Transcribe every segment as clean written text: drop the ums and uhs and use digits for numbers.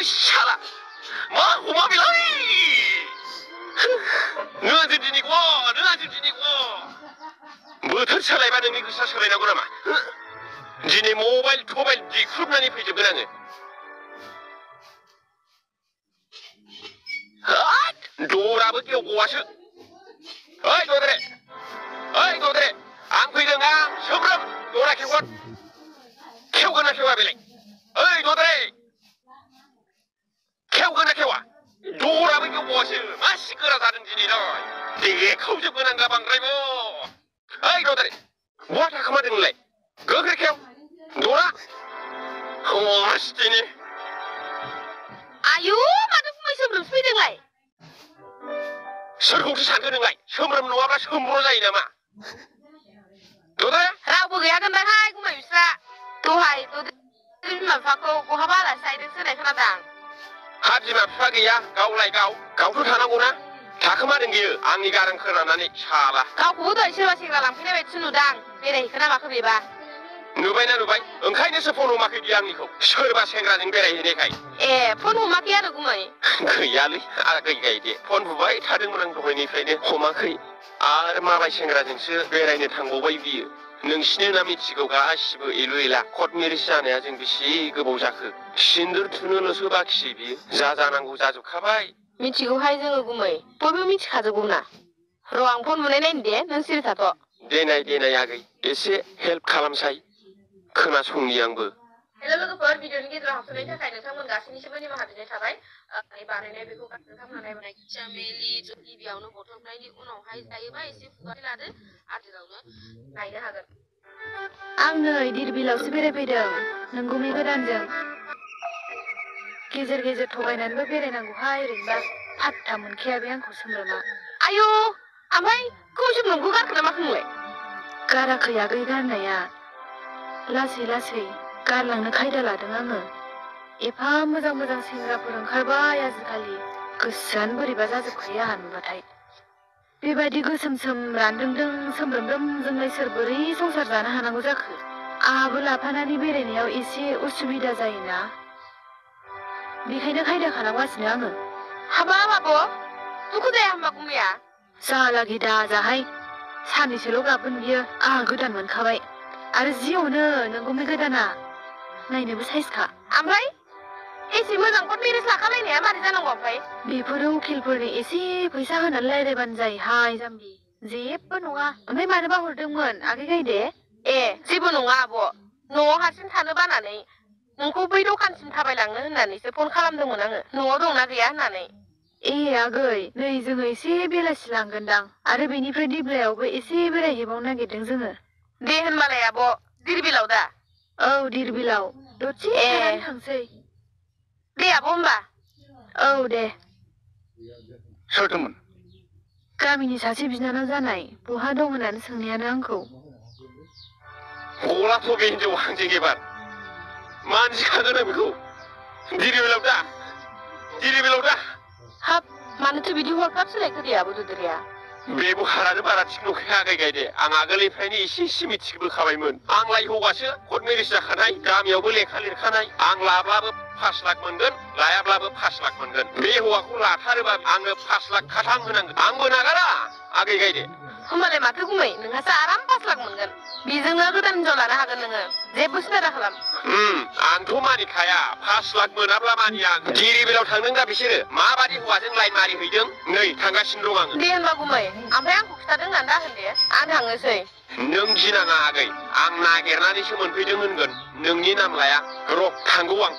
샤라 뭐 호마빌라이 너한 집진이고 너한 집진이고 뭐더 살아이봐 능이 그 사살이나고 나마 지네 모바일 토바일 지 쿨난이 페이지 그랑은 노라버기 오고 와서 어이 도들에 안 보이던가 서브럼 노라 캐권 캐오거나 캐와빌레 어이 도들에 캐오거나 캐와 노라버기 오고 와서 마시 끌어다는 지니로 되게 커우적거난 가방 드라이버 어이 도들에 뭐하다 그만들래 그거 그렇게 노라 맛있지니 아유 마도 부모이 서브럼 스피딩라이 설국수 산거는가이 서브럼 노아가 섬으로 자이나마 도들에 라고 그야간다 하이 구마이 비싸 또하이 또들만 파고 고하바라 사이드 쓰네 하나당 하지마 파기야 가오라이 가오도 타나구나 다 그만은 게 앙이 가랑 크나나니 샤라 가고도 실바시가 랑피네 외춘우당 베레이 그나마 그비바 누바이나 누바이 응카이네서 폰오 마크기 앙니코 설바 생라징 베레이 네카이 에 폰호 마키야르 구마이 그 야리 아그이가 이디 폰 부바이 타등무랑 도회니 페네 호마크이 아르마바이 생라징스 베레이네 탕보바이 비유 능신의 남이 지고가 시브 일루일라 콧미리시아네 아징비시 그 보자크 신들 투늘러서 박시비 자자난구 자족하바이 미치고 하이정을 구마이 보면 미치 가져구나 로앙 폰 문에낸데 능실이 다도 데나이 아그이 에세 헬프 칼람사이 크나 송리양부 Hello लोगोफोर भिडिअनि गेजेराव हाबसोनायनि थाखाय नोंथांमोन गासैनिसिमबो निमाहा बिनाय थाबाय बानायनाय बेखौ नोंथांमोना नायबाय चामेलि गिबियावनो बथलनायनि उनावहाय जायोबा एसे फुगारनानै लादो आथिरावनो नायनो हागोन आं नै दिरबिलावसो बेरायफैदों नोंगुमै गोदानजों गेजेर गेजेर थगायनानैबो बेरायनांगौहाय ओरैनोबा फात्ता मोनखाया बे आंखौ सोमब्रोमा आयौ ओमफ्राय कौशम नोंखौ गारखो नामा नोंलाय गाराखै आगै गारनाया लासै लासै गारलांनो खायदा लादों आङो एफा मोजां मोजां सेंग्राफोर ओंखारबाय आजिखालि गोसोआनो बोरैबा जाजोबखायो आंहा नुबाथाय बेबायदि गोसोमसोम रानदोंदों सोमब्रोमब्रोमजोंलाय सोर बोरै संसार जानो हानांगौ जाखो आहाबो लाफानानै बेरायनायाव एसे उसुबिदा जायोना बेखायनो खायदा खालामगासिनो आङो हाबाब आब' दुखु जाया होमबा गुमैया जालागि दाजाहाय सानैसोल' गाबगोन बियो आहा गोदान मोनखाबाय आरो जियावनो नोंगुमै गोदाना नायनोबो साइजखा ओमफ्राय एसे मोजां कट मेरेज लाखालायनाया मारै जानांगौ ओमफ्राय बेफोरो उकिलफोरनि एसे फैसा होनानै रायज्लायबानो जायोहाय जाम्बि जेबो नङा ओमफ्राय मानोबा हरदोंमोन आगै गायदे ए जेबो नङा आब' न'आव हारसिं थानो बानानै नोंखौ बै दखानसिम थाबायलांनो होननानैसो फन खालामदोंमोन आङो न'आव दंना गैया होननानै ए आगै नै जोङो एसे बेलासि लांगोनदां आरो बेनिफ्राय दिब्लायावबो एसे बेरायहैबावनो नागिरदों जोङो दे होनबालाय आब' दिरबिलाव दा औ दिरबिलाव दसे थानानै थांसै दे आब' होमबा औ दे सोरथोमोन गामिनि सासे बिनानाव जानाय बहा दं होननानै सोंनायानो आंखौ गलाथ' बे हिनजाव हांजें एबार मानसिखागोन आं बेखौ दिरबिलाव दा हाब मानोथो बिदि हरखाब सोलायखो दे आब' दुदुरिया बेबहारानो बारा थिग नंखाया आगै गायदे आं आगोलनिफ्रायनो एसे मिथिबोखाबायमोन आंलाय हौवासो कट मेरेज जाखानाय गामियावबो लेखा लिरखानाय आं लाब्लाबो 5 लाख मोनगोन लायाब्लाबो 5 लाख मोनगोन बे हौवाखौ लाथारोबा आंनो 5 लाख खाथाम होनांगोन आंबो नागारा आगै गायदे होमबालाय माथो गुमै नोंहासो आराम 5 लाख मोनगोन बेजोंनो गोदान हिनजाव लानो हागोन नोङो जेबो सिन्था दाखालाम आंथ' मानिखाया 5 लाख मोनाब्ला मानिया आं दिरबिलाव थांदों दा बिसोरो माबादि हौवाजों लाइन मारि हैदों नै थांगासिनो दं आङो दे होनबा गुमै ओमफ्राय आंखौ खिथादों होननानै दाहोन दे आं थांनोसै नों गिनाङा आगै आं नागिरनानैसो मोनफैदों होनगोन नोंनि नाम लाया र' थांगौ आं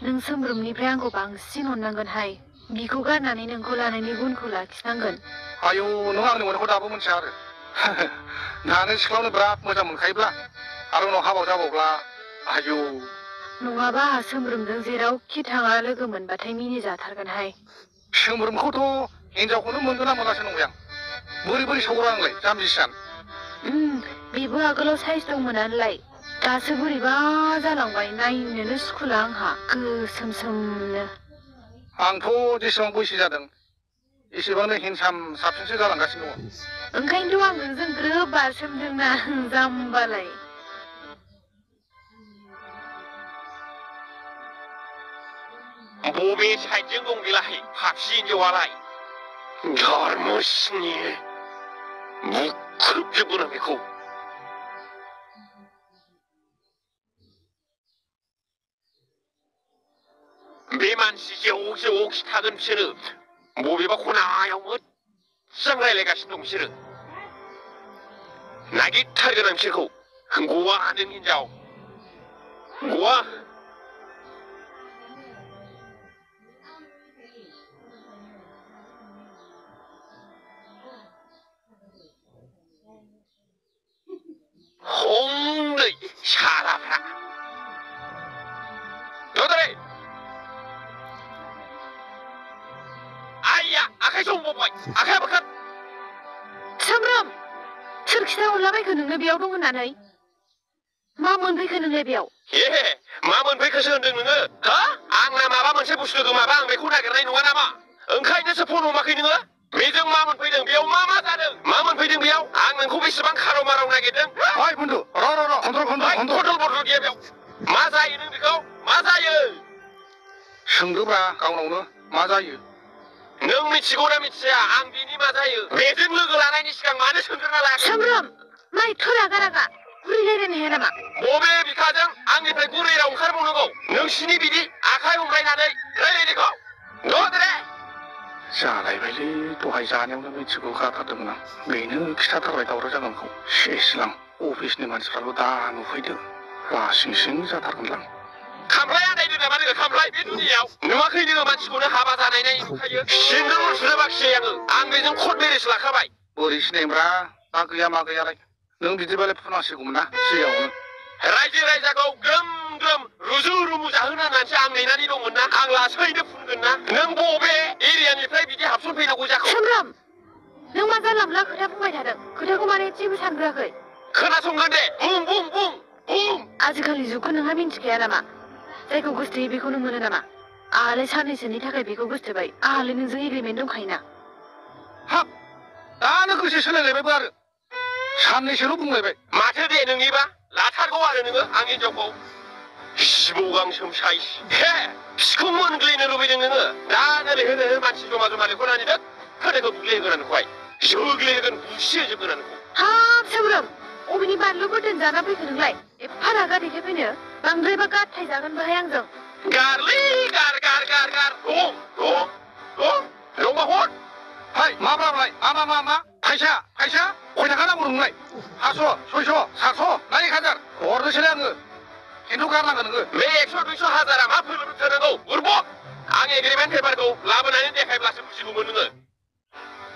नों सोमब्रोमनिफ्राय आंखौ बांसिन अननांगोनहाय बिखौ गारनानै नोंखौ लानायनि गुनखौ लाखिनांगोन आयौ नों आंनि मोननायखौ दाबो मोनथिया आरो दानो सिख्लावनो बिराद मोजां मोनखायोब्ला आरो उनाव हाबा जाबावब्ला आयौ नङाबा आहा सोमब्रोमजों जेरावखि थाङा लोगो मोनबाथाय मिनिजाथारगोनहाय सोमब्रोमखौथ' हिनजावखौनो मोनगोन ना मोनासो नंबाय आं बोरै सावरा आंलाय जाम्बिसियान बेबो आगोलाव साइज दंमोनानोलाय दासो बोरैबा जालांबाय नायनोनो सुखुला आंहा गोसोमसोमनो आंथ' जेसेबां बैसो जादों एसेबांनो हेन्डसाम साबसिनसो जालांगासिनो दङ ओंखायनोथ' आं नोंजों ग्रोब बारसोमदोंना जाम्बालाय बबे साइडजों दं बेलाय फाफि हिन्जावालाय धर्मसिनि बुख्रुबजोबगोन आं बेखौ बे मानसि जेव जेव खिथागोन बिसोरो बबेबा खनायाव मोजां रायलायगासिनो दं बिसोरो नागिरथारगोन आं बिसोरखौ गवा नों हिनजाव गवा हनै सालाफ्रा ददरे आइया आखाइ जंबबाय आखाइ बोखार सामब्राम सोर खिथाहरलाबायखो नोंनो बेयाव दं होननानै मा मोनफैखो नोंलाय बेयाव ए मा मोनफैखोसो होनदों नोङो हा आंना माबा मोनसे बुस्थु गोमाबा आं बेखौ नागिरनाय नङा नामा ओंखायनोसो फन हमाखै नोङो बेजों मा मोनफैदों बेयाव मा जादों मा मोनफैदों बेयाव आं नोंखौ बेसेबां खाराव माराव नागिरदों ओइ बन्दु र' कन्ट्रल बटल गैया बेयाव मा जायो नों बेखौ मा जायो सोंदोब्रा गावनावनो मा जायो नों मिथिगौ ना मिथिया आं बिनि मा जायो बेजों लोगो लानायनि सिगां मानो सोंग्रोना लायाखै सामब्राम मा एथ' रागा रागा गुरै रायलायनो हाया नामा बबे बिखाजों आंनिफ्राय गुरै राव ओंखारबावनांगौ नोंसिनि बिदि आखाइ हमलायनानै रायलायनायखौ ददरे जालायबायलै दहाय जानायावनो मिथिगौ गाथारदोंमोन आं बेनो खिथाथारबाय दावराव जागोनखौ सेसलां अफिसनि मानसिफ्राल' दा नुफैदो लासिं सिं जाथारगोनलां खामफ्लाय आन्दायदो नामा नोङो खामफ्लाय बे दुनियाव नुवाखै नोङो मानसिखौनो हाबा जानाय नाय नुखायो सिन्दुर सुनो बाखिसै आं बेजों कर्ट मेरेज लाखाबाय बोरै सिनायब्रा दा गैया मा गैयालाय नों बिदिबालाय फुनांसिगौमोन ना सिगाङावनो रायजो राजाखौ ग्रोम ग्रोम रुजु रुमु जाहोनो होननानैसो आं नेनानै दंमोन ना आं लासैनो फुनगोन ना नों बबे एरियानिफ्राय बिदि हाबसनफैनांगौ जाखो सामब्राम नों मा जानला मोनला खोथा बुंबाय थादों खोथाखौ माने जेबो सानग्रोआखै खोनासंगोन दे बुं आजिखालि जुगखौ नोंहा मिन्थिखाया नामा जायखौ गोसोथोयो बेखौनो मोनो नामा आंहालाय साननैसोनि थाखाय बेखौ गोसोथोबाय आंहालाय नोंजों एग्रिमेन्ट दंखायोना हाब दानो गोसो सोलायलायबायबो आरो साननैसोल' बुंलायबाय माथो दे नोंनिबा लाथारगौ आरो नोङो आं हिनजावखौ जिबौ गांसोम साइज हे बिखौ मोनग्लिनो लुबैदों नोङो दा नोरै होनो मानसि जमा जमा लेखनानै दोग होनायखौ बुग्लिहोगोन नोंखौहाय जोग्लिहोगोन बुसिहोजोबगोन नोंखौ हाब सामब्राम अबेनि बानलु बोरदोन जाना फैखो नोंलाय एफा रागा देखायफैनो बांद्रायबा गारथाय जागोन बाहाय आंजों गारलै गार दंबा हर हाय माब्रालाय मा फैसा खय थाखा नांगौ नोंलाय 500 600 700 ना 1000 हरनोसैलाय आङो खिन्थु गारनांगोन नोङो बे 100 200 हाजारा मा फोलोम थोनांगौ उरबक आं एग्रिमेन्ट पेपारखौ लाबोनानै देखायब्लासो बुजिगौमोन नोङो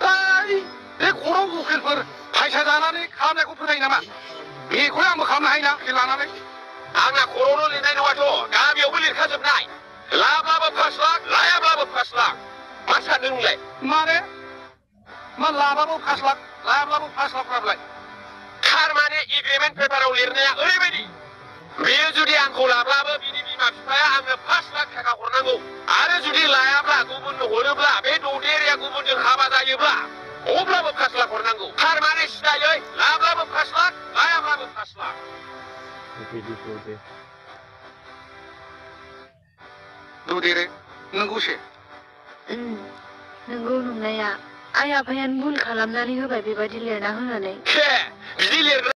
दाय बे खराव उकिलफोर फैसा जानानै खालामनायखौ फोथायो नामा बेखौलाय आंबो खालामनो हायोना उकिल लानानै आंना खर'ल' लिरनाय नङाथ' गामियावबो लिरखाजोबनाय लाब्लाबो 5 लाख लायाब्लाबो 5 लाख मा सानदों नोंलाय माने मा लाबाबो 5 लाख लायाब्लाबो 5 लाख लाबलाय थारमाने एग्रिमेन्ट पेपाराव लिरनाया ओरैबायदि बेयो जुदि आंखौ लाब्लाबो बिनि बिमा बिफाया आंनो 5 लाख थाखा हरनांगौ आरो जुदि लायाब्ला गुबुननो हरोब्ला बे दौदेरिया गुबुनजों हाबा जायोब्ला अब्लाबो 5 लाख हरनांगौ थारमाने सिदायै लाब्लाबो 5 लाख लायाब्लाबो 5 लाख दौदेरे नंगौसे नंगौ नंनाया आइ आफायानो भुल खालामनानै होबाय बेबायदि लिरना होनानै बिदि लिरग्रा